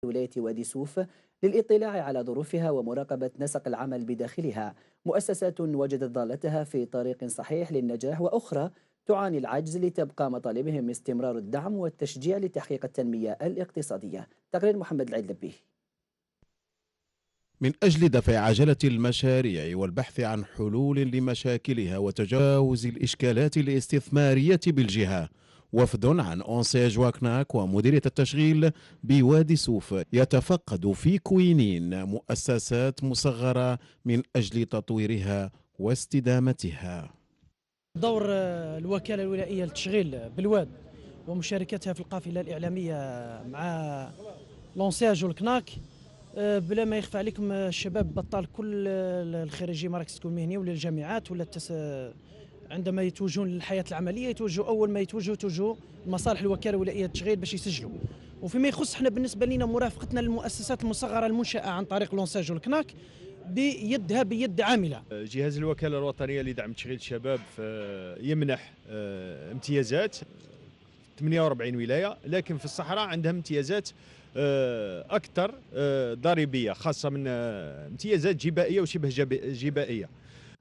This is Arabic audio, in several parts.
ولاية وادي سوف للاطلاع على ظروفها ومراقبة نسق العمل بداخلها. مؤسسات وجدت ضالتها في طريق صحيح للنجاح، وأخرى تعاني العجز، لتبقى مطالبهم استمرار الدعم والتشجيع لتحقيق التنمية الاقتصادية. تقرير محمد العيد لبيه. من أجل دفع عجلة المشاريع والبحث عن حلول لمشاكلها وتجاوز الإشكالات الاستثمارية بالجهة، وفد عن أونسيج وكناك ومديرية التشغيل بوادي سوف يتفقد في كوينين مؤسسات مصغرة من أجل تطويرها واستدامتها. دور الوكالة الولائية للتشغيل بالواد ومشاركتها في القافلة الإعلامية مع لونساج والكناك. بلا ما يخفى عليكم، الشباب بطال كل الخريجي مراكز التكوين المهني ولا الجامعات ولا عندما يتوجهون للحياة العملية يتوجهوا أول ما يتوجهوا المصالح الوكالة الولائية للتشغيل باش يسجلوا. وفيما يخص احنا بالنسبة لنا مرافقتنا للمؤسسات المصغرة المنشأة عن طريق لونساج والكناك بيد عاملة. جهاز الوكالة الوطنية لدعم تشغيل الشباب يمنح امتيازات 48 ولاية، لكن في الصحراء عندها امتيازات أكثر ضريبية، خاصة من امتيازات جبائية وشبه جبائية.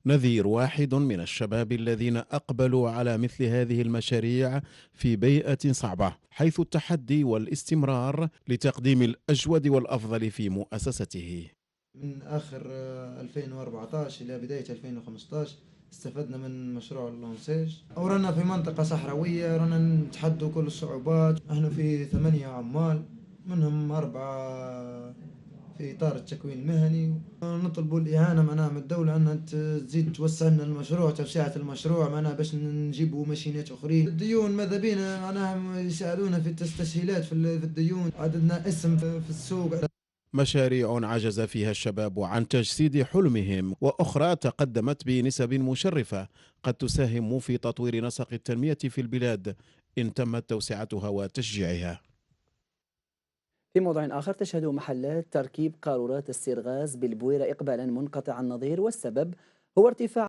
نذير واحد من الشباب الذين أقبلوا على مثل هذه المشاريع في بيئة صعبة، حيث التحدي والاستمرار لتقديم الأجود والأفضل في مؤسسته. من آخر 2014 إلى بداية 2015 استفدنا من مشروع اللونسيج، ورانا في منطقة صحراوية، رانا نتحدوا كل الصعوبات. احنا في 8 عمال، منهم 4 في إطار التكوين المهني. نطلبوا الإعانة معناها من الدولة أنها تزيد توسع لنا المشروع، توسعة المشروع معناها باش نجيبوا ماشينات أخرين. الديون ماذا بينا معناها يساعدونا في التسهيلات في الديون، عددنا اسم في السوق. مشاريع عجز فيها الشباب عن تجسيد حلمهم، وأخرى تقدمت بنسب مشرفة قد تساهم في تطوير نسق التنمية في البلاد إن تمت توسعتها وتشجيعها. في موضوع آخر، تشهد محلات تركيب قارورات السيرغاز بالبويرة إقبالا منقطع النظير، والسبب هو ارتفاع